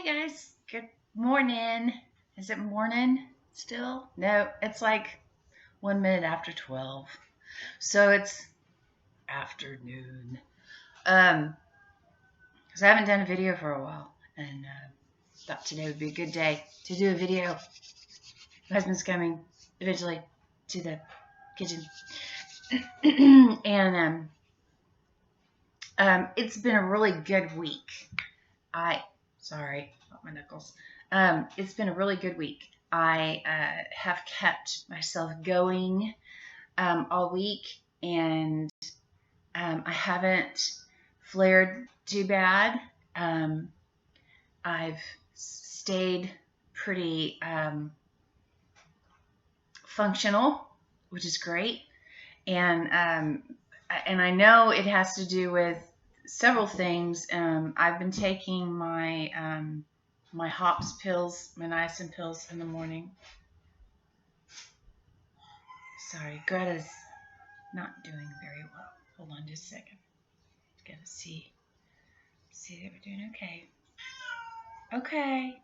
Hey guys, good morning. Is it morning still? No, it's like 1 minute after 12. So it's afternoon. Because I haven't done a video for a while and thought today would be a good day to do a video. My husband's coming eventually to the kitchen. And it's been a really good week. Sorry about my knuckles. It's been a really good week. I have kept myself going all week, and I haven't flared too bad. I've stayed pretty functional, which is great, and I know it has to do with several things. I've been taking my my hops pills, my niacin pills in the morning. Sorry, Greta's not doing very well. Hold on just a second. Gotta see that we're doing okay. Okay.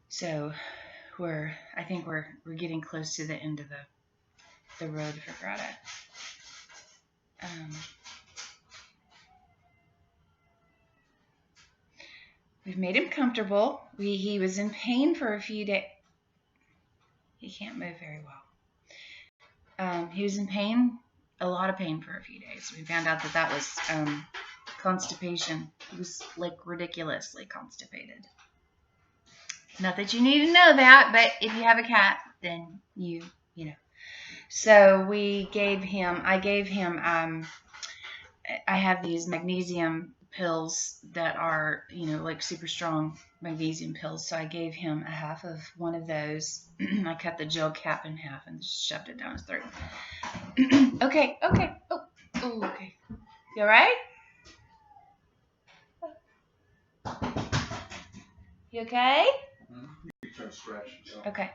So I think we're getting close to the end of the road for Greta. We've made him comfortable. He was in pain for a few days. He can't move very well. He was in pain, a lot of pain for a few days. We found out that was constipation. He was like ridiculously constipated. Not that you need to know that, but if you have a cat, then you know. So I gave him, I have these magnesium pills that are, like super strong magnesium pills. So I gave him a half of one of those. I cut the gel cap in half and just shoved it down his throat. Okay. Oh, okay. You all right? You okay? You try to scratch yourself. Okay.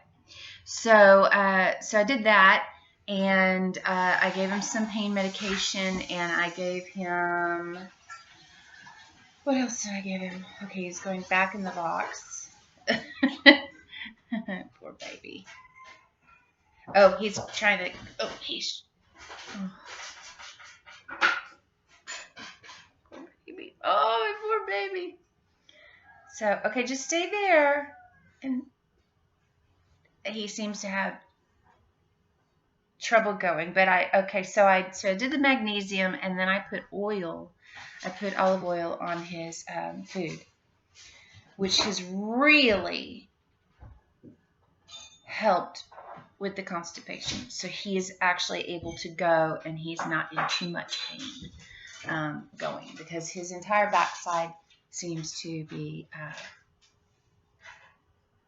So I did that, and I gave him some pain medication, and I gave him, what else did I give him? Okay, he's going back in the box. Poor baby. Oh, he's trying to, poor baby. Oh, poor baby. So, okay, just stay there. And he seems to have trouble going, but so I did the magnesium, and then I put oil. I put olive oil on his food, which has really helped with the constipation. So he is actually able to go, and he's not in too much pain going, because his entire backside seems to be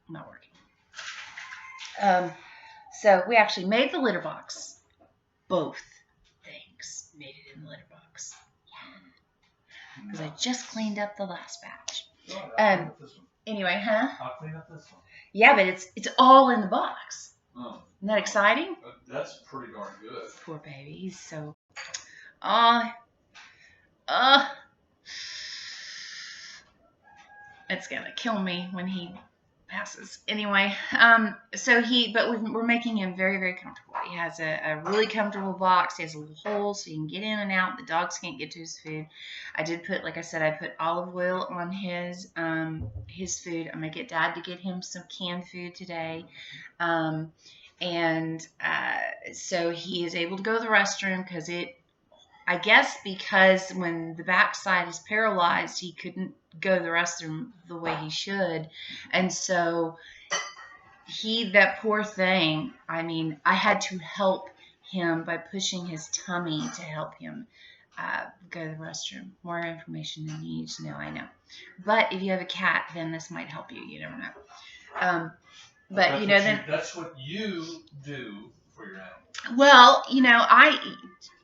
not working. So we actually made the litter box. Both things made it in the litter box. Yeah. Because I just cleaned up the last batch. Anyway, huh? I'll clean up this one. Yeah, but it's all in the box. Oh. Isn't that exciting? That's pretty darn good. Poor baby. He's so... it's going to kill me when he passes. Anyway, but we're making him very, very comfortable. He has a really comfortable box. He has a little hole so he can get in and out. The dogs can't get to his food. I did put, like I said, I put olive oil on his food. I'm gonna get Dad to get him some canned food today, so he is able to go to the restroom because when the backside is paralyzed, he couldn't go to the restroom the way he should. And so that poor thing, I mean, I had to help him by pushing his tummy to help him go to the restroom. More information than you need to know, I know. But if you have a cat, then this might help you. You never know. That's what you do for your animal. Well,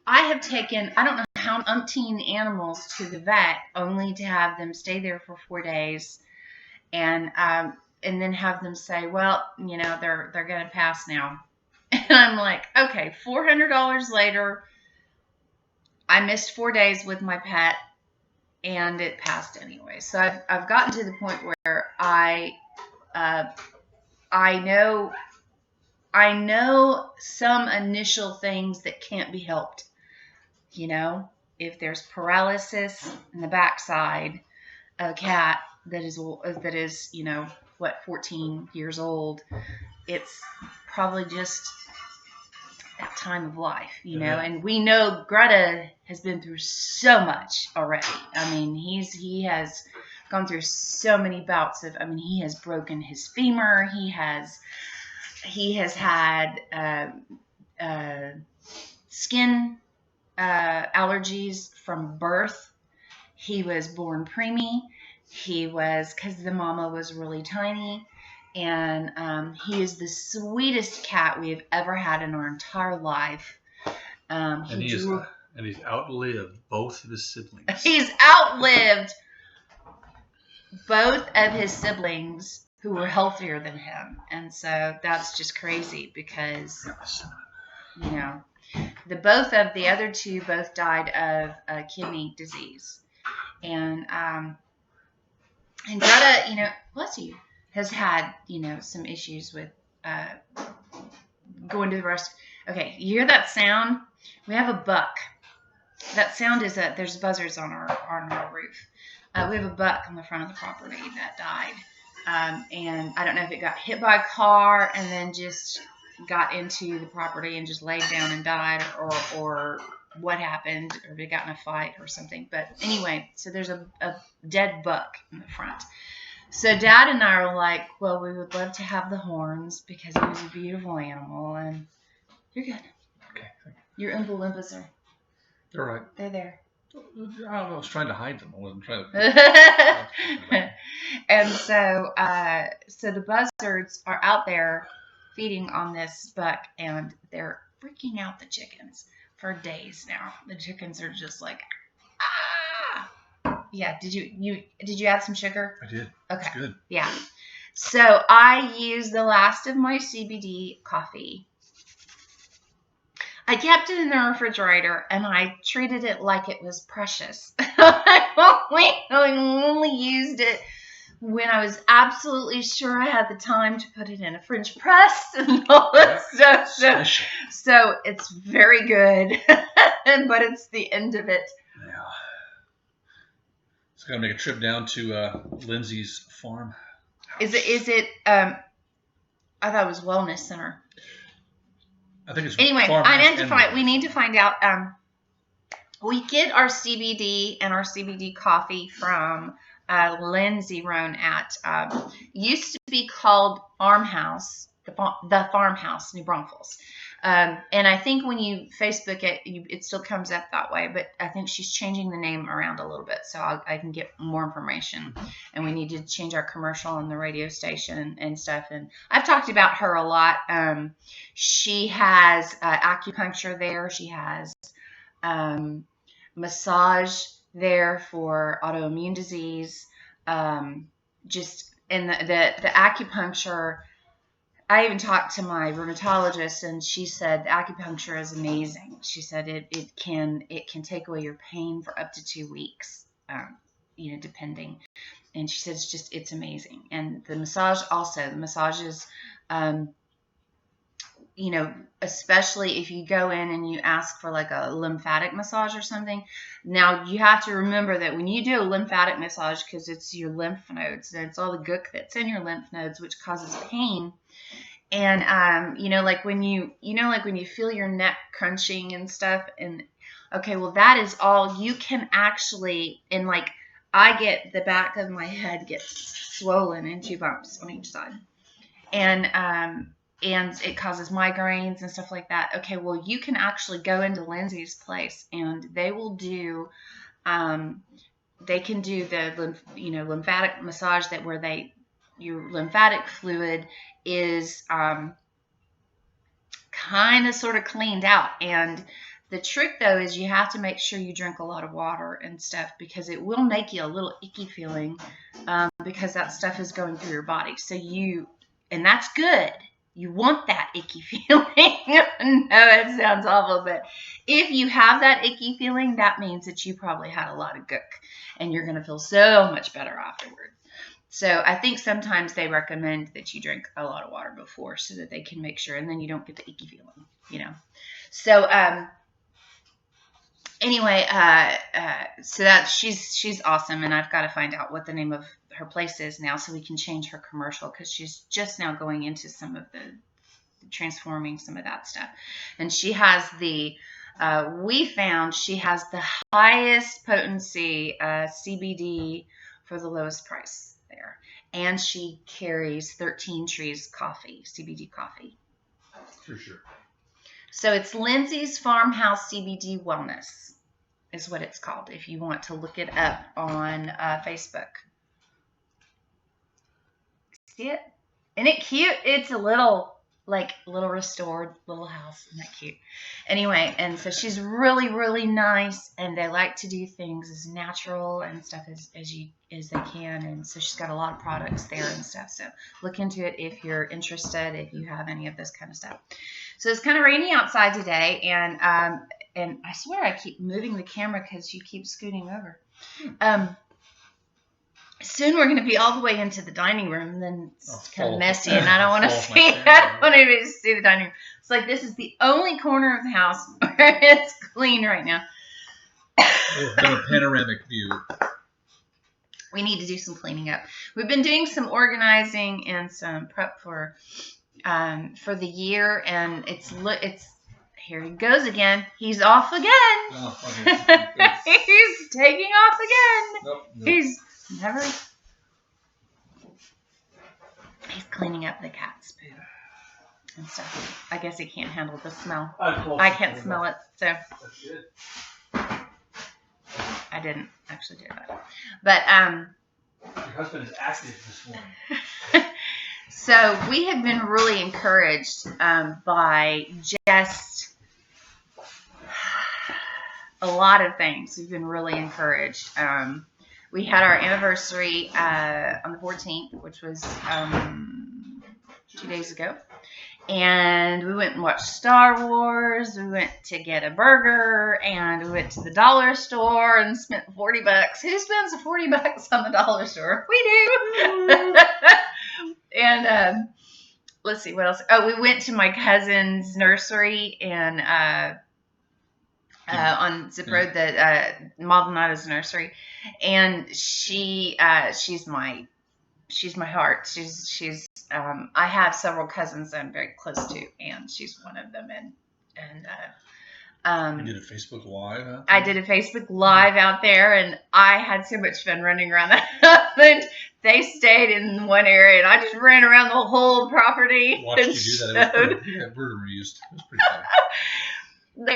I have taken, I don't know how umpteen animals to the vet, only to have them stay there for 4 days, and then have them say, well, they're going to pass now. And I'm like, okay, $400 later, I missed 4 days with my pet, and it passed anyway. So I've gotten to the point where I know some initial things that can't be helped. If there's paralysis in the backside of a cat that is 14 years old, it's probably just that time of life, and we know Greta has been through so much already. I mean, he has gone through so many bouts of, he has broken his femur. He has had skin allergies from birth. He was born preemie. Because the mama was really tiny. And he is the sweetest cat we have ever had in our entire life. He's outlived both of his siblings. He's outlived both of his siblings who were healthier than him. And so that's just crazy because, the other two both died of kidney disease. And Greta, bless you, has had, some issues with going to the rest. Okay, you hear that sound? We have a buck. That sound is there's buzzards on our roof. We have a buck on the front of the property that died. And I don't know if it got hit by a car and then just got into the property and just laid down and died, or what happened, or if it got in a fight or something. But anyway, so there's a dead buck in the front. So Dad and I are like, well, we would love to have the horns because he was a beautiful animal. And you're good. Okay. Your Oompa Loompas They're right. They're there. I was trying to hide them. I wasn't trying to. And so the buzzards are out there feeding on this buck, and they're freaking out the chickens for days now. The chickens are just like, ah. Yeah. Did you add some sugar? I did. Okay. It's good. Yeah. So I used the last of my CBD coffee. I kept it in the refrigerator, and I treated it like it was precious. I only used it when I was absolutely sure I had the time to put it in a French press and all that stuff. So it's very good, but it's the end of it. Yeah. So I got to make a trip down to Lindsay's farm. Is it? I thought it was Wellness Center. I think it's anyway. We need to find out. We get our CBD and our CBD coffee from Lindsay Roan at used to be called Farmhouse, the Farmhouse, New Braunfels. And I think when you Facebook it, it still comes up that way. But I think she's changing the name around a little bit, so I can get more information. And we need to change our commercial on the radio station and stuff. And I've talked about her a lot. She has acupuncture there. She has massage there for autoimmune disease. And the acupuncture. I even talked to my rheumatologist, and she said acupuncture is amazing. She said it can take away your pain for up to 2 weeks, depending. And she said it's amazing. And the massage also. The massages, especially if you go in and you ask for like a lymphatic massage or something. Now you have to remember that when you do a lymphatic massage, because it's your lymph nodes, and it's all the gook that's in your lymph nodes, which causes pain. And like when you feel your neck crunching and stuff, and okay, well that is all you can actually. And like I get the back of my head gets swollen in 2 bumps on each side, and it causes migraines and stuff like that. Okay, well you can actually go into Lindsay's place, and they will do, they can do the lymphatic massage where your lymphatic fluid is kind of sort of cleaned out. And the trick though is you have to make sure you drink a lot of water and stuff, because it will make you a little icky feeling, because that stuff is going through your body. And that's good. You want that icky feeling. No, it sounds awful, but if you have that icky feeling, that means that you probably had a lot of gook, and you're going to feel so much better afterward. So I think sometimes they recommend that you drink a lot of water before so that they can make sure, and then you don't get the icky feeling, So anyway, so that she's awesome, and I've got to find out what the name of her place is now so we can change her commercial, because she's just now going into some of the transforming some of that stuff. And she has we found she has the highest potency CBD for the lowest price there. And she carries 13 Trees coffee, CBD coffee. For sure. So it's Lindsay's Farmhouse CBD Wellness is what it's called, if you want to look it up on Facebook. See it? Isn't it cute? It's a little restored little house. Isn't that cute? Anyway, and so she's really, really nice, and they like to do things as natural and stuff as they can, and so she's got a lot of products there and stuff. So look into it if you're interested, if you have any of this kind of stuff. So it's kind of rainy outside today, and I swear I keep moving the camera because you keep scooting over. Soon we're going to be all the way into the dining room, and then it's kind of messy, and I don't want to see. I don't want anybody to see the dining room. It's like this is the only corner of the house where it's clean right now. A panoramic view. We need to do some cleaning up. We've been doing some organizing and some prep for the year, and it's here he goes again. He's off again. Oh, He's taking off again. Nope. He's cleaning up the cat's poo and stuff. I guess he can't handle the smell. I can't smell it, so That's good. I didn't actually do that. But Your husband is active this morning. so we have been really encouraged by just a lot of things. We've been really encouraged. We had our anniversary on the 14th, which was 2 days ago. And we went and watched Star Wars. We went to get a burger, and we went to the dollar store and spent $40. Who spends $40 on the dollar store? We do. And let's see what else. Oh, we went to my cousin's nursery and on Zip Road, the Maldonado's nursery, and she's my heart. She's I have several cousins that I'm very close to, and she's one of them. And you did a Facebook Live out there? I did a Facebook Live out there, and I had so much fun running around that. And they stayed in one area, and I just ran around the whole property. Watched you do that. It was used. It was pretty fun.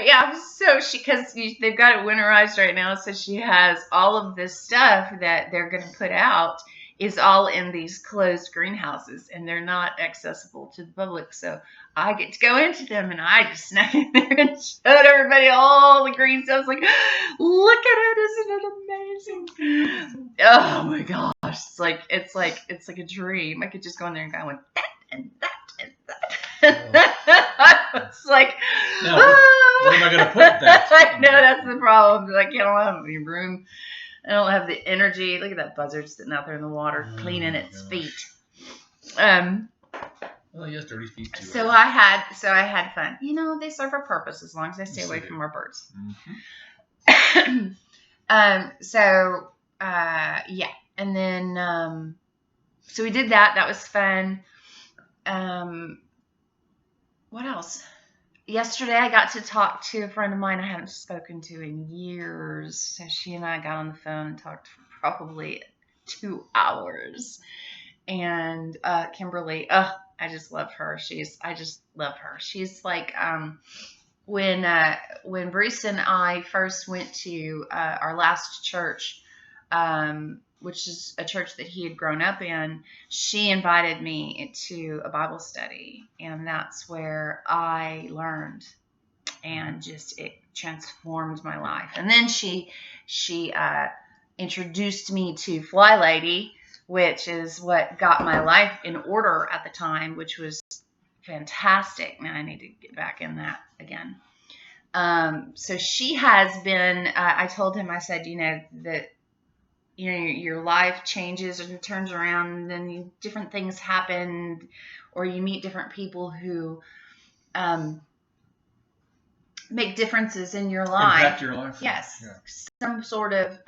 Yeah, so because they've got it winterized right now, so she has all of this stuff that they're going to put out is all in these closed greenhouses, and they're not accessible to the public. So I get to go into them, and I just snuck in there and showed everybody all the green stuff. I was like, look at it, isn't it amazing? Oh my gosh, it's like a dream. I could just go in there and go, that and that and that. It's like, now, where am I going to put that? I know that's the problem. Like, I don't have any room. I don't have the energy. Look at that buzzard sitting out there in the water, cleaning its feet. Well, he has dirty feet too. So I had fun. They serve a purpose as long as they stay away from our birds. Mm-hmm. Yeah, and then so we did that. That was fun. What else? Yesterday, I got to talk to a friend of mine I haven't spoken to in years. So she and I got on the phone and talked for probably 2 hours. And Kimberly, I just love her. I just love her. She's like, when Bruce and I first went to our last church, which is a church that he had grown up in, she invited me to a Bible study, and that's where I learned, and just it transformed my life. And then she introduced me to Fly Lady, which is what got my life in order at the time, which was fantastic. Now I need to get back in that again. So she has been, I told him, I said, that, your life changes and turns around, and then different things happen, or you meet different people who make differences in your life. Impact your life. Yes. Yeah. Some sort of,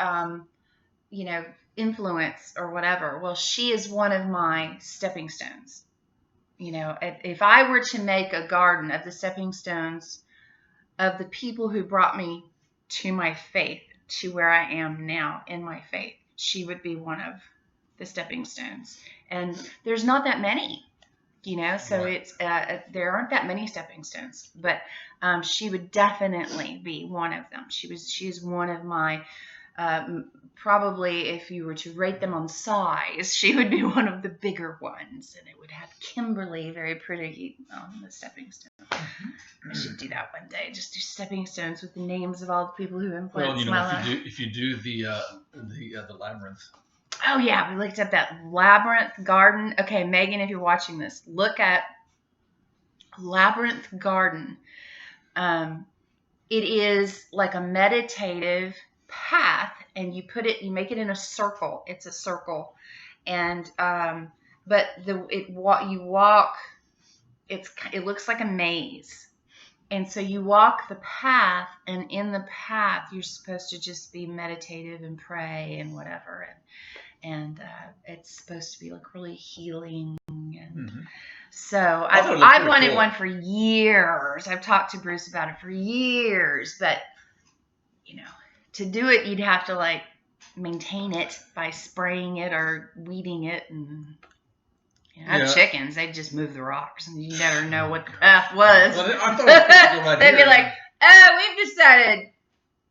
influence or whatever. Well, she is one of my stepping stones. If I were to make a garden of the stepping stones of the people who brought me to my faith, to where I am now in my faith, she would be one of the stepping stones. And there's not that many, so Right. it's there aren't that many stepping stones, but she would definitely be one of them. She's one of my probably, if you were to rate them on size, she would be one of the bigger ones, and it would have Kimberly very pretty on the stepping stone. I should do that one day. Just do stepping stones with the names of all the people who influenced my life. if you do the labyrinth. Oh yeah, we looked at that Labyrinth Garden. Okay, Megan, if you're watching this, look at Labyrinth Garden. It is like a meditative path, and you make it in a circle. It's a circle, and but you walk. It looks like a maze. And so you walk the path, and in the path, you're supposed to just be meditative and pray and whatever. And it's supposed to be like really healing. And so I've wanted one for years. I've talked to Bruce about it for years. But, to do it, you'd have to like maintain it by spraying it or weeding it. And I have chickens. They'd just move the rocks, and you never know what the path was. Well, I thought it was a good idea. They'd be like, we've decided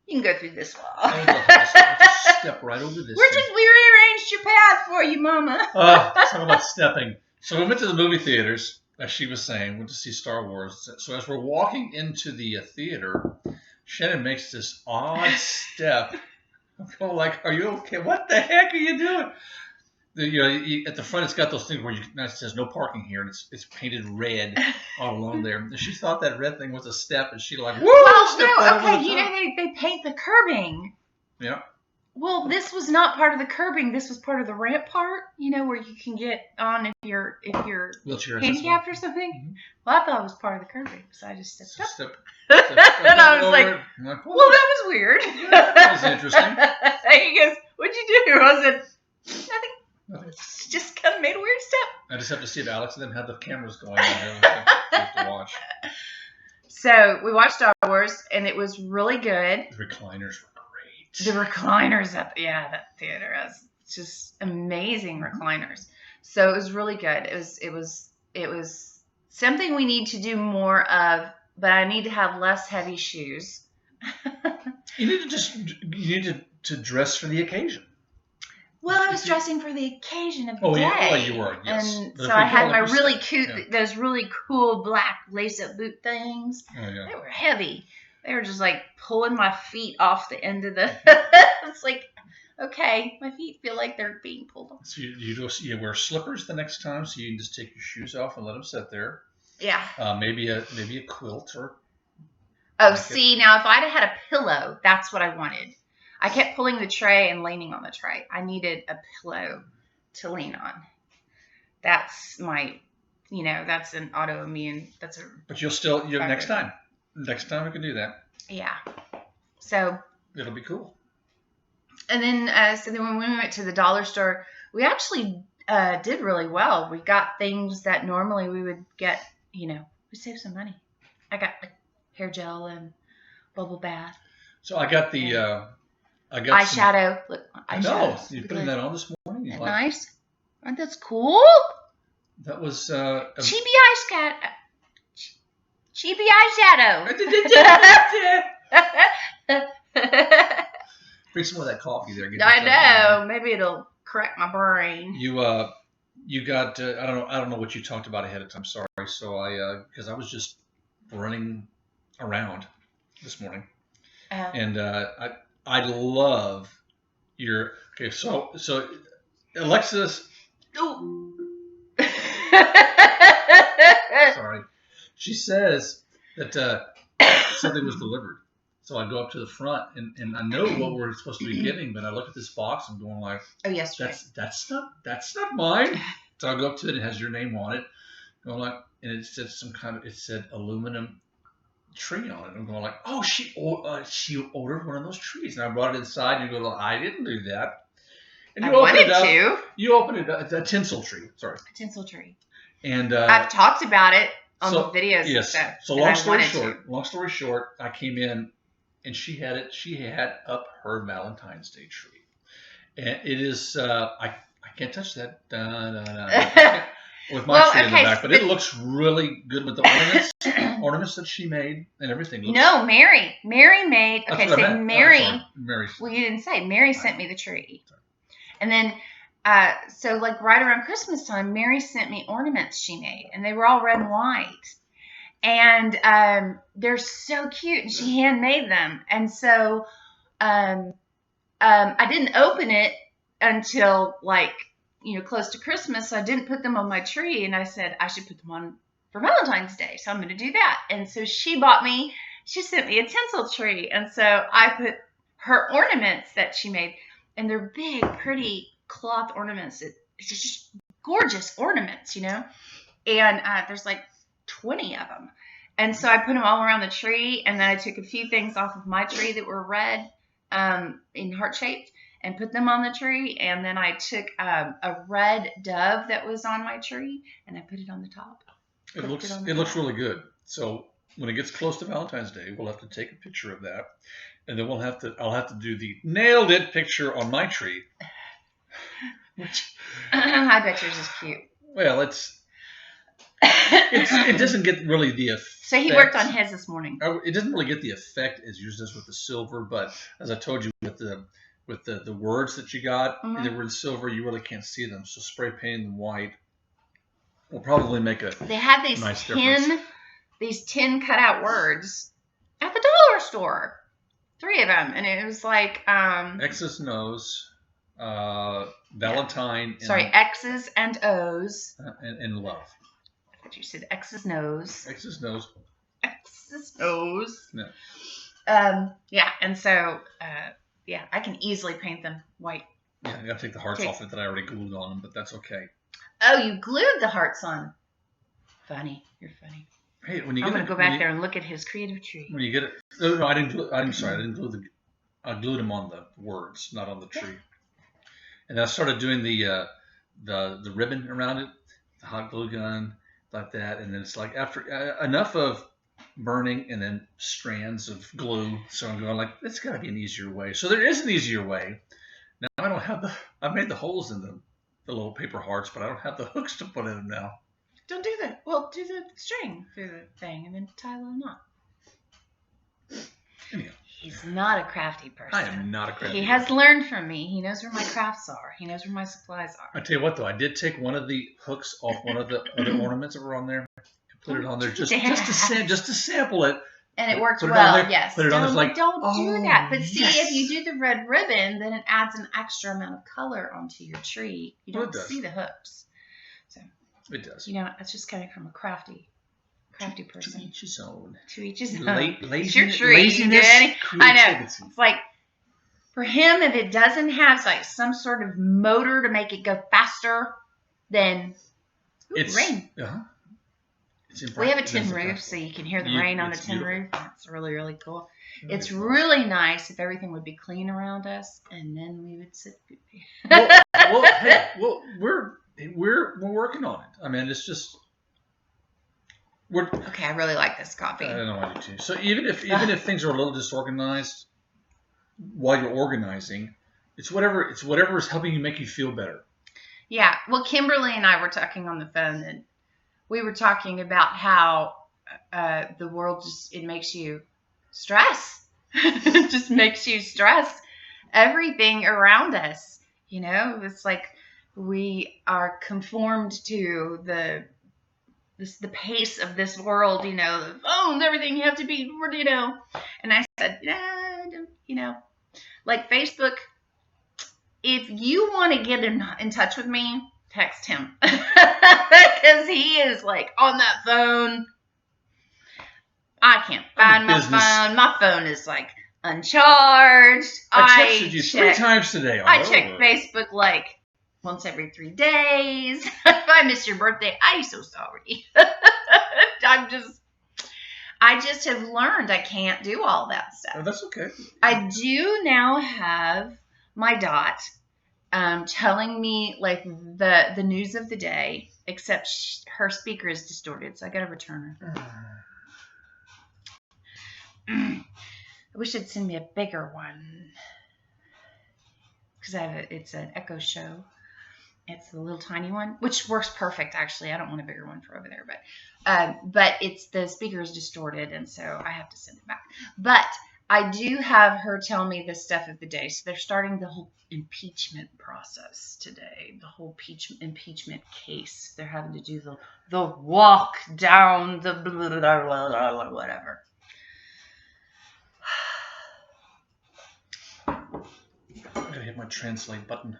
you can go through this wall. Just step right over this. We rearranged your path for you, Mama. Talk about stepping. So we went to the movie theaters, as she was saying, went to see Star Wars. So as we're walking into the theater, Shannon makes this odd step. I'm like, are you okay? What the heck are you doing? At the front, it's got those things where it says no parking here, and it's painted red all along there. And she thought that red thing was a step, and she like, whoa! Well, no, okay, they paint the curbing. Yeah. Well, this was not part of the curbing. This was part of the ramp part, where you can get on if you're wheelchair handicapped or something. Mm-hmm. Well, I thought it was part of the curbing, so I just stepped up. And I was like, well, that was weird. That was interesting. He goes, what'd you do? I said, nothing. Just kind of made a weird step. I just have to see if Alex and them had the cameras going on there. Have to watch. So we watched Star Wars, and it was really good. The recliners were great. The recliners that theater has just amazing recliners. So it was really good. It was something we need to do more of, but I need to have less heavy shoes. You need to dress for the occasion. Well, I was dressing for the occasion of the day. Oh, you were, yes. And so I had my really cute, those really cool black lace-up boot things. Oh, yeah. They were heavy. They were just like pulling my feet off the end of the. It's like, okay, my feet feel like they're being pulled off. So you wear slippers the next time, so you can just take your shoes off and let them sit there. Yeah. Maybe a quilt or. Oh, see, now if I'd have had a pillow, that's what I wanted. I kept pulling the tray and leaning on the tray. I needed a pillow to lean on. That's my, that's an autoimmune. But you'll next time. Next time we can do that. Yeah. So. It'll be cool. And then, so then when we went to the dollar store, we actually did really well. We got things that normally we would get, we saved some money. I got like hair gel and bubble bath. So I got the. I got eyeshadow. Look, eyeshadow. No, you putting that on this morning? Isn't that nice? Aren't that cool? That was Chibi eyeshadow. Drink some more of that coffee there. I know. Maybe it'll correct my brain. You got I don't know what you talked about ahead of time. Sorry. So because I was just running around this morning, and I love your So Alexis. Ooh. Sorry. She says that something was delivered. So I go up to the front, and I know what we're supposed to be getting, but I look at this box and going like, Oh, yesterday. That's not mine. So I go up to it, and it has your name on it. Going like, and it said it said aluminum tree on it. I'm going like, oh, she ordered one of those trees, and I brought it inside. And you go, I didn't do that. And I wanted to. You open it up. It's a tinsel tree. Sorry. A tinsel tree. And I've talked about it on the videos and stuff. So long story short, I came in and she had up her Valentine's Day tree. And it is I can't touch that with my tree in the back, but it looks really good with the ornaments that she made and everything. No, Mary made. Okay, so Mary. Mary. Well, you didn't say. Mary sent me the tree. And then, so like right around Christmas time, Mary sent me ornaments she made, and they were all red and white. And they're so cute, and she handmade them. And so I didn't open it until like, close to Christmas. So I didn't put them on my tree, and I said I should put them on for Valentine's Day. So I'm going to do that. And so she sent me a tinsel tree. And so I put her ornaments that she made. And they're big, pretty cloth ornaments. It's just gorgeous ornaments, And there's like 20 of them. And so I put them all around the tree. And then I took a few things off of my tree that were red in heart-shaped and put them on the tree. And then I took a red dove that was on my tree and I put it on the top. It looks really good. So when it gets close to Valentine's Day, we'll have to take a picture of that. And then I'll have to do the nailed it picture on my tree. Which I bet yours is cute. Well, it doesn't get really the effect. So he worked on his this morning. It doesn't really get the effect as yours does with the silver, but as I told you with the words that you got, they were in silver, you really can't see them. So spray painting them white will probably make a They had these nice these 10 cutout words at the dollar store. 3 of them, and it was like X's and O's, Valentine. X's and O's. And love. I thought you said X's and O's. X's and O's. X's and O's. No. Yeah, and so I can easily paint them white. Yeah, I gotta take the hearts off it that I already glued on them, but that's okay. Oh, you glued the hearts on. Funny, you're funny. Hey, I'm gonna go back there and look at his creative tree. When you get it, no, I didn't glue. I'm sorry, I didn't glue I glued them on the words, not on the tree. And then I started doing the ribbon around it, the hot glue gun, like that. And then it's like after enough of burning and then strands of glue. So I'm going like, it's got to be an easier way. So there is an easier way. Now I don't have I've made the holes in the little paper hearts, but I don't have the hooks to put in them now. Don't do that. Well, do the string through the thing and then tie a little knot. Anyhow. He's not a crafty person. I am not a crafty person. He has learned from me. He knows where my crafts are. He knows where my supplies are. I tell you what, though, I did take one of the hooks off one of the other ornaments that were on there and put it on there just to sample it. And it worked well, yes. Put it on there, like, don't do that. But see, yes. if you do the red ribbon, then it adds an extra amount of color onto your tree. You don't see the hooks. So it does. It's just coming from a crafty person. To each his own. To each his own. It's your tree. Laziness, I know. It's like, for him, if it doesn't have like some sort of motor to make it go faster, then it's rain. We have a tin roof, so you can hear the rain on a tin roof. That's really, really cool. It's really nice if everything would be clean around us, and then we would sit. We're working on it. I mean, it's just okay. I really like this coffee. I know I do too. So even if things are a little disorganized while you're organizing, it's whatever is helping you make you feel better. Yeah. Well, Kimberly and I were talking on the phone, and we were talking about how the world it makes you stress. It just makes you stress everything around us. It's like we are conformed to the pace of this world. The phones, everything you have to be. And I said, like Facebook. If you want to get in touch with me, text him because he is like on that phone. I can't find my phone. My phone is like uncharged. I texted you 3 times today. I check Facebook like once every 3 days. If I miss your birthday, I'm so sorry. I just have learned I can't do all that stuff. Oh, that's okay. I do now have my Dot telling me like the news of the day, except her speaker is distorted, so I gotta return her. I wish it'd send me a bigger one because it's an Echo Show. It's the little tiny one, which works perfect actually. I don't want a bigger one for over there, but it's the speaker is distorted, and so I have to send it back. But I do have her tell me the stuff of the day. So they're starting the whole impeachment process today, the whole impeachment case. They're having to do the walk down the blah, blah, blah, blah, blah, whatever. I'm gonna hit my translate button.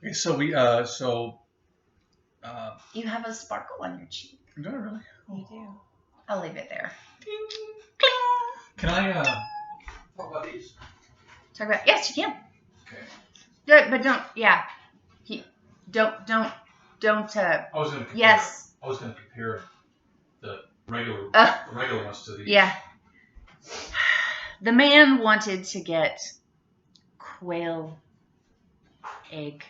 Okay, so you have a sparkle on your cheek. Do I really? You do. I'll leave it there. Ding. Can I talk about these? Yes, you can. Okay. But don't. Yeah. Don't. I was gonna compare. Yes. I was gonna compare the regular ones to these. Yeah. The man wanted to get quail egg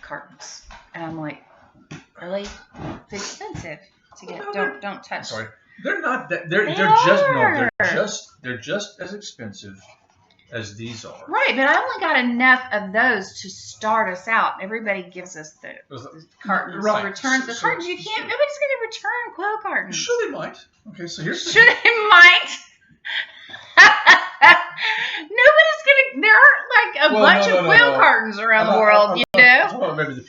cartons, and I'm like, really? It's expensive to get. Don't touch. I'm sorry. They're not that. They're just as expensive as these are. Right, but I only got enough of those to start us out. Everybody gives us the cartons, right. Returns the cartons. You can't. Nobody's going to return quail cartons. Sure, they might. Okay, so here's. Sure, they might. Nobody's gonna. There aren't like a bunch of quail cartons around the world, you know. I'm talking about maybe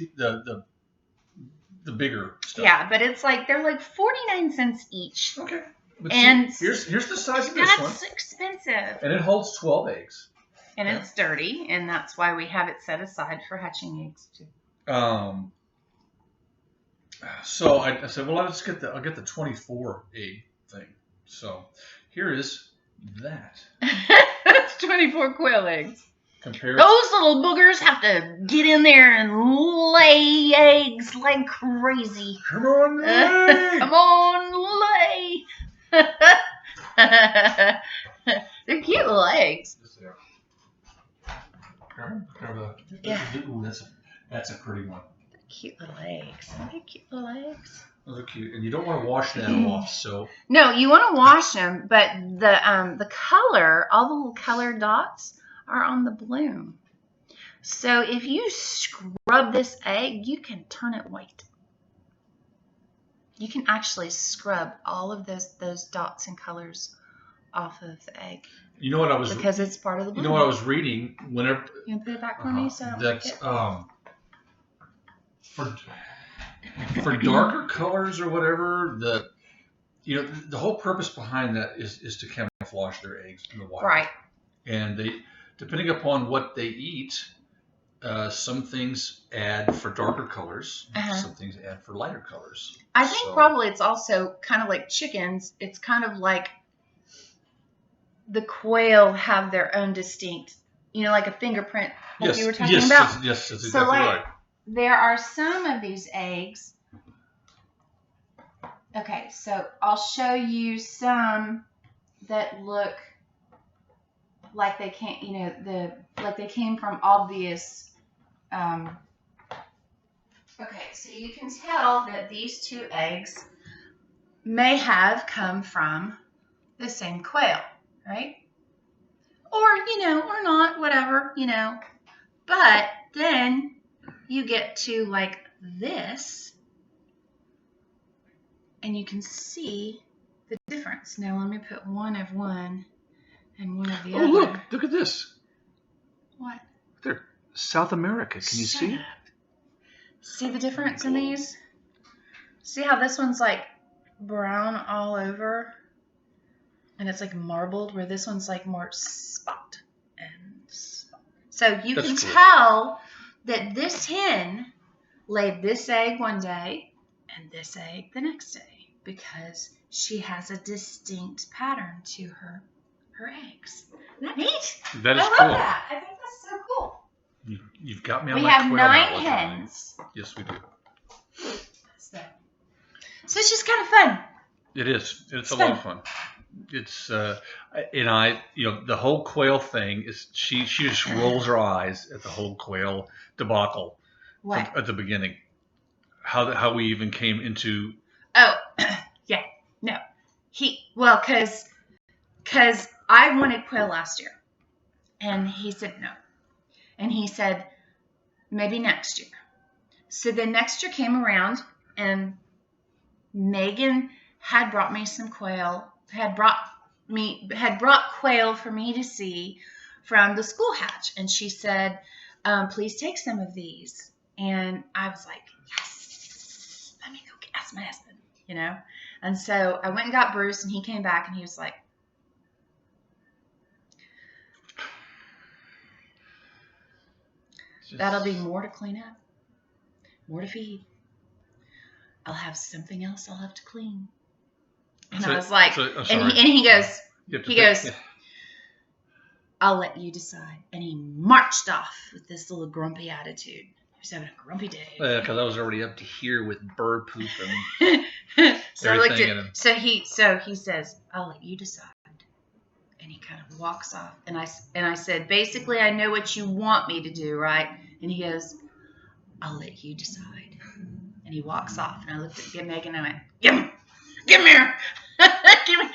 the bigger stuff. Yeah, but it's like they're like 49 cents each. Okay. But and see, here's the size of this one. That's expensive. And it holds 12 eggs. And it's dirty, and that's why we have it set aside for hatching eggs too. So I said, well, I'll get the 24 egg thing. So here is that. That's 24 quail eggs. Compared. Those little boogers have to get in there and lay eggs like crazy. Come on, lay! Come on, lay! They're cute little eggs. Yes, they are. Yeah. Ooh, that's a pretty one. They're cute little eggs. They're cute little eggs. Those are cute, and you don't want to wash that off. So no, you want to wash them, but the color, all the little colored dots are on the bloom. So if you scrub this egg, you can turn it white. You can actually scrub all of those dots and colors off of the egg. You know what I was because it's part of the bloom. You know what I was reading whenever. You can put it back for me, so that's for darker colors or whatever. The whole purpose behind that is to camouflage their eggs in the wild. Right. And they, depending upon what they eat, some things add for darker colors, some things add for lighter colors. I think probably it's also kind of like chickens. It's kind of like the quail have their own distinct, like a fingerprint, like you were talking about. Yes, that's exactly right. There are some of these eggs. Okay, so I'll show you some that look like they can't, like they came from obvious. Okay, so you can tell that these two eggs may have come from the same quail, right? Or, or not, whatever, But then you get to like this, and you can see the difference. Now let me put one of one and one of the other. Oh, look at this. What? They're South America. Can you see? See the difference in these? See how this one's like brown all over? And it's like marbled, where this one's like more spot and spot. So you That's can cool. tell that this hen laid this egg one day and this egg the next day because she has a distinct pattern to her eggs. Isn't that neat? That is I love cool. that. I think that's so cool. You've got me on We my have quail 9 knowledge, hens. Ronnie. Yes, we do. So it's just kind of fun. It is. It's a fun. lot of fun. It's the whole quail thing is she just rolls her eyes at the whole quail debacle What? at the beginning. How we even came into. Oh, yeah. No. Because I wanted quail last year. And he said no. And he said, maybe next year. So then next year came around and Megan had brought me some quail, had brought quail for me to see from the school hatch. And she said, please take some of these. And I was like, yes, let me go ask my husband, And so I went and got Bruce, and he came back, and he was like, that'll be more to clean up, more to feed. I'll have something else I'll have to clean. And I was like, and he goes, I'll let you decide. And he marched off with this little grumpy attitude. He was having a grumpy day. Yeah, because I was already up to here with bird poop and so everything. So he says, I'll let you decide. And he kind of walks off. And I said, basically, I know what you want me to do, right? And he goes, I'll let you decide. And he walks off. And I looked at Megan and I went, give him here. Give me.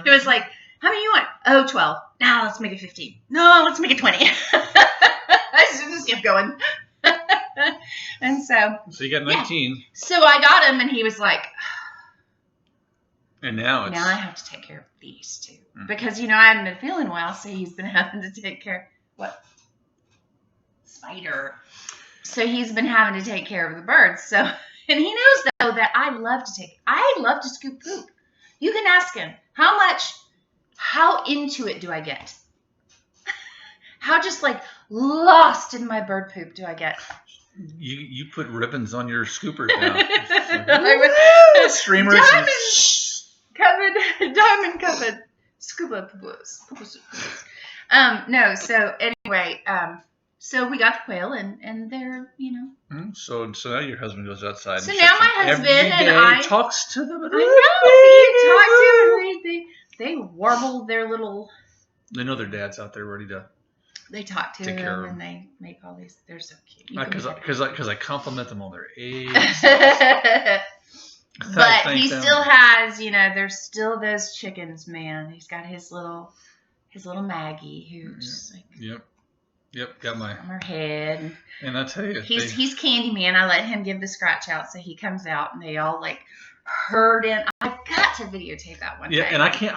It was like, how many you want? Oh, 12. Now let's make it 15. No, let's make it 20. I just kept going. And so you got 19. Yeah. So I got him, and he was like, and now I have to take care of these two. Because, I hadn't been feeling well, so he's been having to take care. What? Spider. So he's been having to take care of the birds. So, and he knows, though, that I love to scoop poop. You can ask him, how into it do I get? How just like lost in my bird poop do I get? You put ribbons on your scoopers now. Streamers. Diamond covered scuba poopers. No, so anyway, so we got the quail and they're, So now your husband goes outside. So now my husband and I talks to them. I know. So you talk to them. They warble their little. They know their dad's out there ready to. They talk to them and they make all these. They're so cute. Because I compliment them on their age. But he still has, there's still those chickens, man. He's got his little Maggie who's Yep, got my. On her head. And I tell you, he's Candyman. I let him give the scratch out, so he comes out and they all like herd in. I've got to videotape that one day. Yeah, and I can't.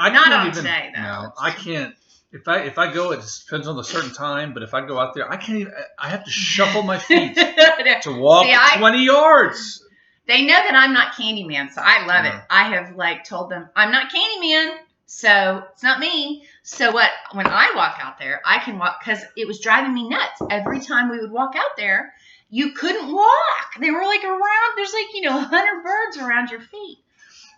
Today though. No, I can't. If I go, it depends on the certain time. But if I go out there, I can't even. I have to shuffle my feet to walk 20 yards. They know that I'm not Candyman, so I love it. I have told them I'm not Candyman, so it's not me. So when I walk out there, I can walk because it was driving me nuts. Every time we would walk out there, you couldn't walk. They were around. There's 100 birds around your feet,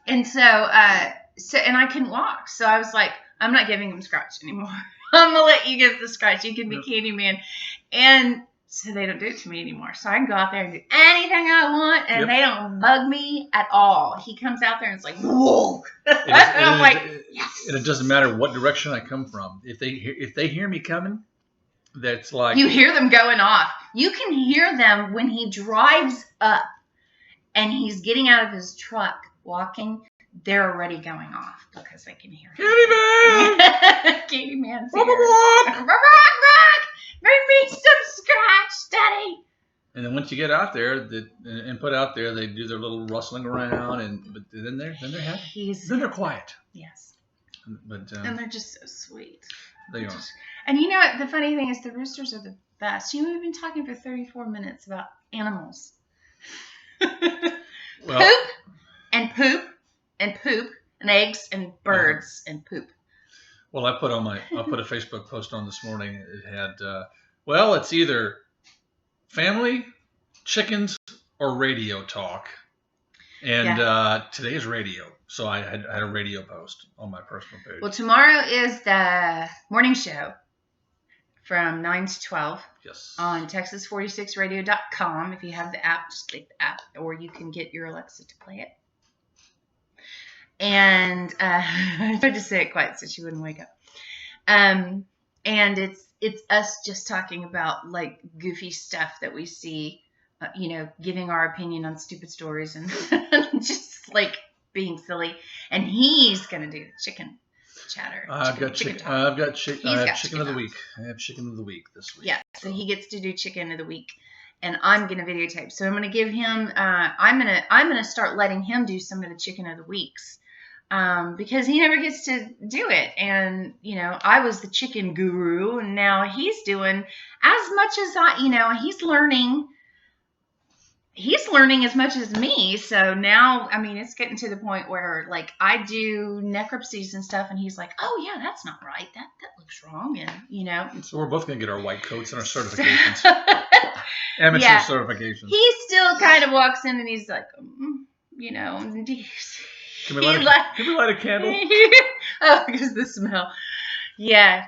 and so and I couldn't walk. So I was like, I'm not giving them scratch anymore. I'm gonna let you give the scratch. You can be Candyman, and so they don't do it to me anymore. So I can go out there and do anything I want, and they don't bug me at all. He comes out there and it's like, whoa. And I'm like, yes. And it doesn't matter what direction I come from. If they hear me coming, that's like. You hear them going off. You can hear them when he drives up and he's getting out of his truck, walking. They're already going off because they can hear him. Candyman! Candyman's here. Bring me some scratch, Daddy. And then once you get out there and put out there, they do their little rustling around, but then they're happy. Then they're quiet. Yes. But and they're just so sweet. They are. And you know what? The funny thing is, the roosters are the best. We've been talking for 34 minutes about animals. Poop and poop and poop and eggs and birds and poop. Well, I put a Facebook post on this morning. It had Well, it's either family, chickens, or radio talk. And today's radio. So I had a radio post on my personal page. Well, tomorrow is the morning show from 9 to 12 Yes. on Texas46radio.com. If you have the app, just click the app, or you can get your Alexa to play it. And I tried to say it quiet so she wouldn't wake up. And it's us just talking about like goofy stuff that we see, giving our opinion on stupid stories and just like being silly. And he's gonna do the chicken chatter. I've got chicken of the week. I have chicken of the week this week. Yeah, so he gets to do chicken of the week, and I'm gonna videotape. So I'm gonna give him. I'm gonna start letting him do some of the chicken of the weeks. Because he never gets to do it. And, I was the chicken guru, and now he's doing as much as he's learning as much as me. So now, it's getting to the point where, like, I do necropsies and stuff, and he's like, oh, yeah, that's not right. That looks wrong. And, So we're both going to get our white coats and our certifications. Amateur certifications. He still kind of walks in, and he's like, Can we light a candle? Oh, because the smell. Yeah.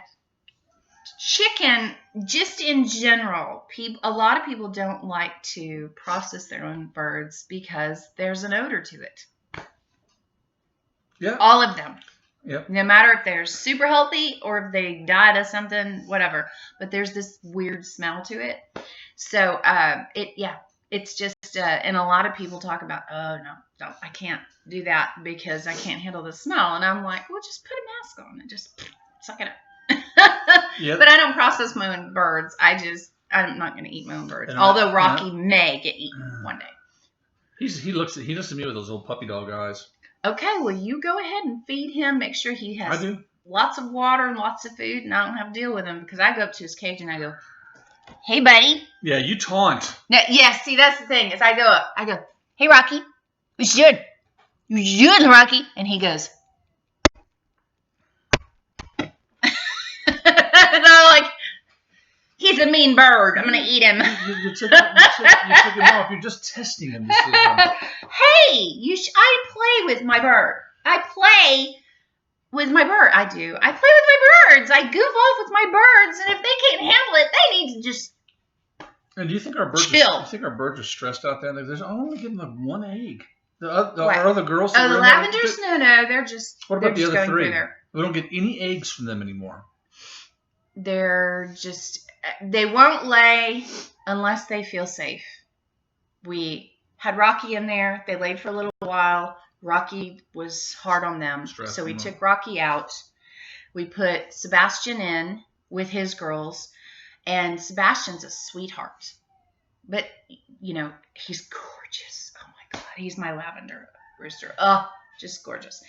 Chicken, just in general, a lot of people don't like to process their own birds because there's an odor to it. Yeah. All of them. Yep. No matter if they're super healthy or if they died of something, whatever. But there's this weird smell to it. So, it's just, and a lot of people talk about, oh, no, I can't do that because I can't handle the smell. And I'm like, well, just put a mask on and just suck it up. Yep. But I don't process my own birds. I'm not going to eat my own birds. Although Rocky may get eaten one day. He looks at me with those old puppy dog eyes. Okay, well, you go ahead and feed him. Make sure he has lots of water and lots of food, and I don't have to deal with him because I go up to his cage and I go, hey, buddy. Yeah, you taunt. No, yeah, see, that's the thing. Is I go, hey, Rocky, what you doing? You doing, Rocky? And he goes. And I'm like, he's a mean bird. I'm going to eat him. You took him off. You're just testing him to see Hey, I play with my bird. I play with my bird. I do. I play with my birds. I goof off with my birds. And if they can't handle it, they need to just And do you think our birds chill. Do you think our birds are stressed out there? There's only getting like one egg. Our other girls. Oh, the lavenders? No, they're just. What about the other three? There. We don't get any eggs from them anymore. They're just. They won't lay unless they feel safe. We had Rocky in there. They laid for a little while. Rocky was hard on them, so we took Rocky out. We put Sebastian in with his girls, and Sebastian's a sweetheart. But, he's gorgeous. Oh, my God. He's my lavender rooster. Oh, just gorgeous.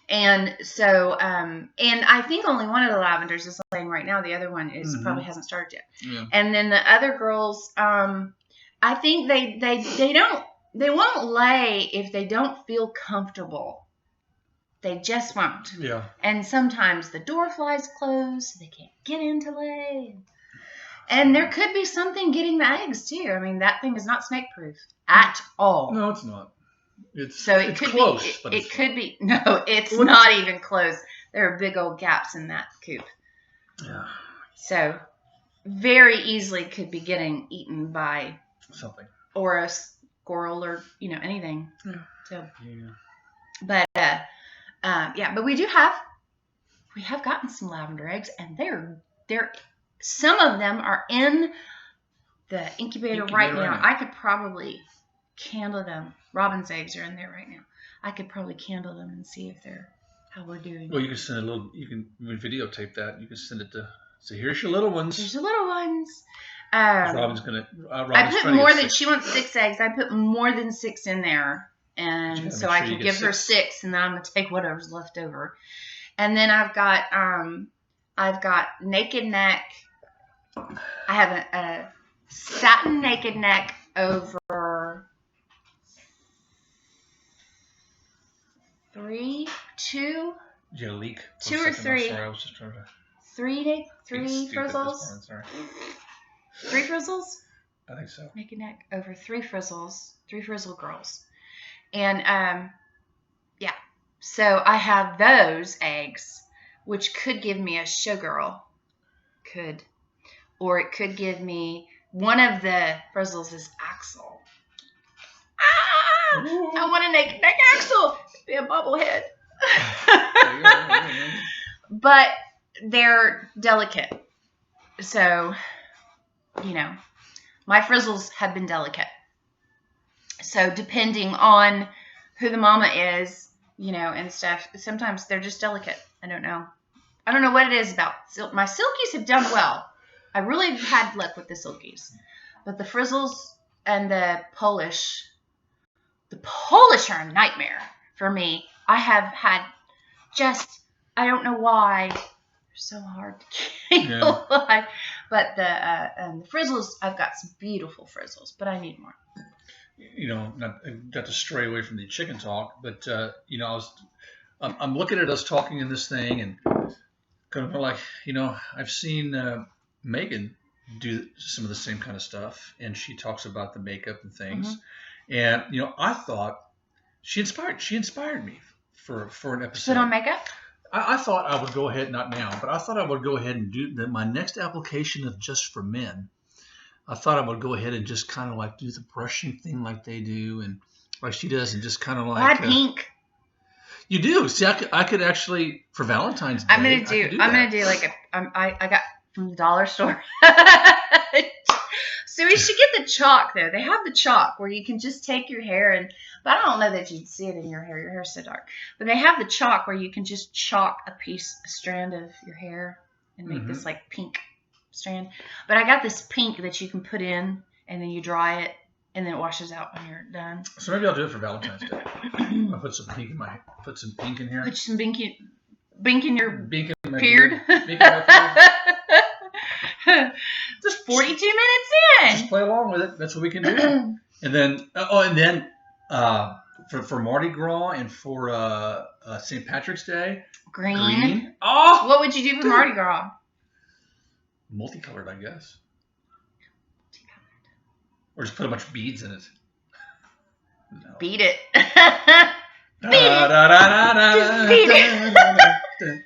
And so, and I think only one of the lavenders is laying right now. The other one is probably hasn't started yet. Yeah. And then the other girls, I think they won't lay if they don't feel comfortable. They just won't. Yeah. And sometimes the door flies closed, so they can't get in to lay. And there could be something getting the eggs too. I mean, that thing is not snake proof at all. No, it's not. It's could close. Be, but it could be. No, it's not even close. There are big old gaps in that coop. Yeah. So very easily could be getting eaten by something or a squirrel or anything. Yeah. So. Yeah. But but we have gotten some lavender eggs, and they're some of them are in the incubator right now. I could probably candle them. Robin's eggs are in there right now. I could probably candle them and see if how we're doing. Well, you can send videotape that. You can send it to. So here's your little ones. Here's your little ones. Robin's gonna. I put more than she wants 6 eggs. I put more than 6 in there, and so I can give her 6, and then I'm gonna take whatever's left over. And then I've got naked neck. I have a satin naked neck over 2. Did you leak? 2 or 3. Sorry, I was just trying to. 3 frizzles. 3 frizzles. I think so. Make a neck over 3 frizzles. 3 frizzle girls. And yeah. So I have those eggs, which could give me a showgirl. Could. Or it could give me one of the frizzles is Axel. I want to make Axel be a bobblehead. But they're delicate. So, my frizzles have been delicate. So depending on who the mama is, and stuff, sometimes they're just delicate. I don't know what it is about. My silkies have done well. I really had luck with the silkies. But the frizzles and the Polish are a nightmare for me. I have had I don't know why, they're so hard to keep alive. But the frizzles, I've got some beautiful frizzles, but I need more. Not to stray away from the chicken talk, but I'm looking at us talking in this thing and kind of like, I've seen Megan do some of the same kind of stuff, and she talks about the makeup and things. Mm-hmm. And I thought she inspired me for an episode. Put on makeup? I thought I would go ahead, not now, but I thought I would go ahead and do my next application of Just for Men. I thought I would go ahead and just kind of like do the brushing thing like they do, and like she does, and just kind of like pink. You do. See, I could actually for Valentine's Day. I'm gonna do like I got from the dollar store. So we should get the chalk though. They have the chalk where you can just take your hair but I don't know that you'd see it in your hair. Your hair's so dark. But they have the chalk where you can just chalk a strand of your hair and make this like pink strand. But I got this pink that you can put in and then you dry it and then it washes out when you're done. So maybe I'll do it for Valentine's Day. I'll put some pink in here. Put some bink in your beard. Beard. Just 42 minutes in. Just play along with it. That's what we can do. And then for Mardi Gras and for St. Patrick's Day, green. Oh, what would you do for Mardi Gras? Multicolored, I guess. Or just put a bunch of beads in it. No. Beat it. Just beat it.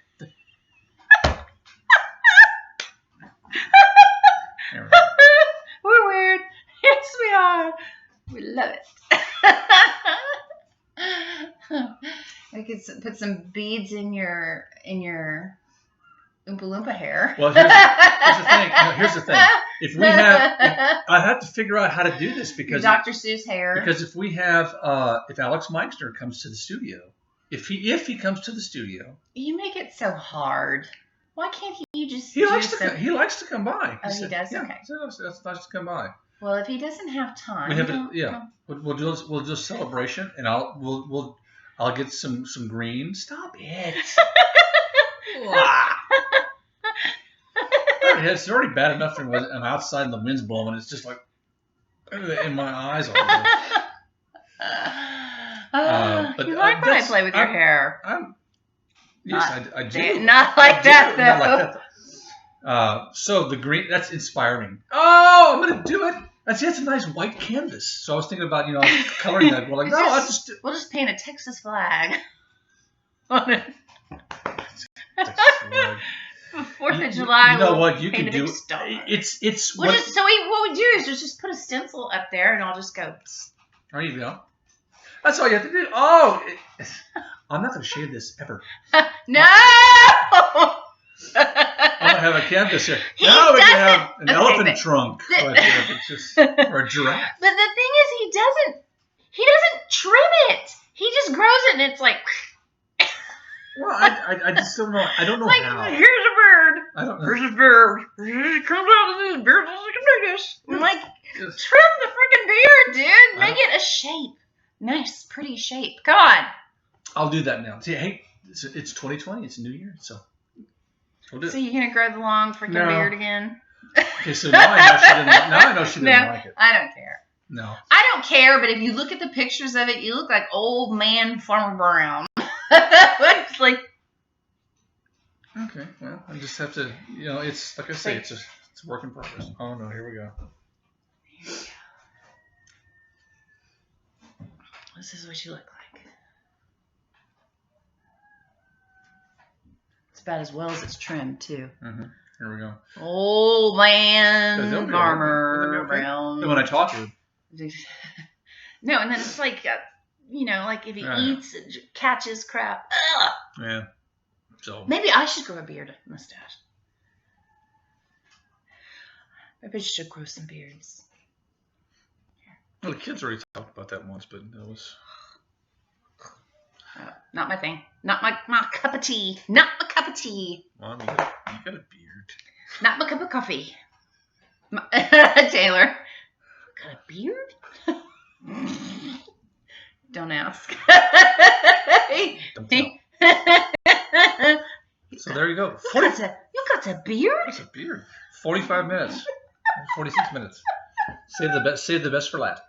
We're weird. Yes, we are. We love it. I could put some beads in your Oompa Loompa hair. Well, here's the thing. I have to figure out how to do this because Dr. Seuss hair. Because if we have if Alex Meixner comes to the studio, if he comes to the studio, you make it so hard. Why can't he just? He likes to come by. He does. Yeah, okay. That's nice to come by. Well, if he doesn't have time, we'll do a celebration, and I'll get some green. Stop it. It's already bad enough when I'm outside and the wind's blowing. It's just like in my eyes all over. But you like when I play with your hair. Yes, I do. Not like that, though. Not like that. So the green, that's inspiring. Oh, I'm going to do it. That's a nice white canvas. So I was thinking about, coloring that. Well, we'll just paint a Texas flag on it. 4th of July. You know what? You can do it. What we do is just put a stencil up there, and I'll just go. There you go. That's all you have to do. Oh, I'm not going to shave this ever. No. I'm going to have a canvas here. Now we can have an elephant trunk. Or a giraffe. But the thing is, he doesn't trim it. He just grows it, and it's like. Well, I just don't know. I don't know like, how. Here's a bird. I don't know. Here's a bird. It comes out of this beard. I'm like, trim the freaking beard, dude. Make it a shape. Nice, pretty shape. Come on. I'll do that now. See, hey, it's 2020. It's a new year, so we'll do it. So you're gonna grow the long freaking beard again? Okay, so now I know she didn't like it. I don't care. No. I don't care, but if you look at the pictures of it, you look like old man Farmer Brown. It's like. Okay, well, I just have to, it's like I say, It's a work in progress. Oh no, here we go. Here we go. This is what you look like. It's about as well as it's trimmed, too. Mm-hmm. Here we go. Old man They'll be farmer okay. brown. And when I talk to him. No, and then it's like, like if he eats, and catches crap. Ugh. Yeah. So maybe I should grow a beard mustache. Maybe I should grow some beards. Well, the kids already talked about that once, but that was not my thing. Not my cup of tea. Not my cup of tea. Mom, you got a beard. Not my cup of coffee. Taylor. Got a beard? Don't ask. Don't tell. So there you go. You got a beard? That's a beard. 45 minutes. 46 minutes. Save the best for last.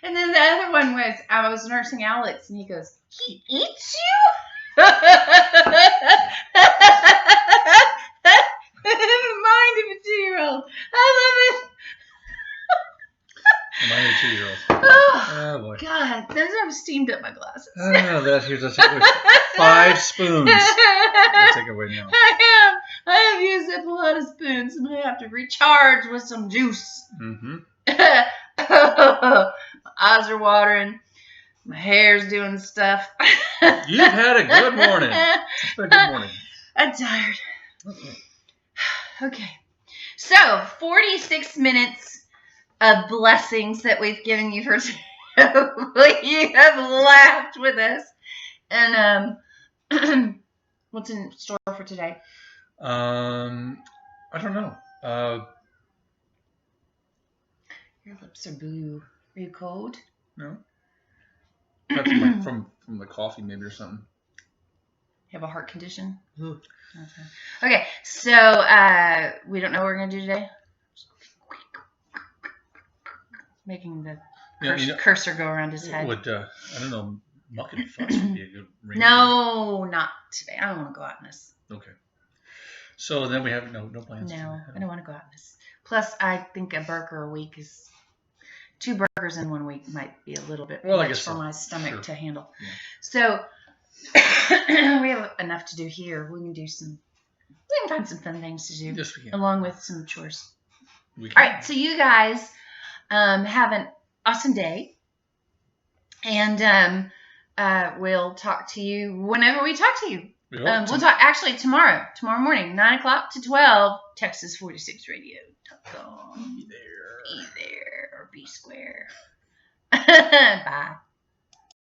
And then the other one was, I was nursing Alex, and he goes, he eats you? The mind of a 2-year-old. I love it. The mind of a 2-year-old. Oh boy. God, those have steamed up my glasses. Oh, here's 5 spoons. I'll take it away now. I have used up a lot of spoons, and I have to recharge with some juice. Mm-hmm. My eyes are watering. My hair's doing stuff. You've had a good morning. It's been a good morning. I'm tired. Okay. So, 46 minutes of blessings that we've given you for today. You have laughed with us. And what's in store for today? I don't know. Your lips are blue. Are you cold? No. That's from the coffee maybe or something. You have a heart condition? Ooh. Okay, so we don't know what we're going to do today? Making the cursor go around his head. Would, I don't know, muck and fuss would be a good ring. No, not today. I don't want to go out in this. Okay. So then we have no plans. No, I don't want to go out in this. Plus, I think a burger a week is... 2 burgers in 1 week might be a little bit much for my stomach to handle. Yeah. So we have enough to do here. We can find some fun things to do. Yes, we can. Along with some chores. We can. All right, so you guys have an awesome day. And we'll talk to you whenever we talk to you. We'll talk actually tomorrow morning, 9 o'clock to 12, Texas46radio.com. Be there. Be there or be square. Bye.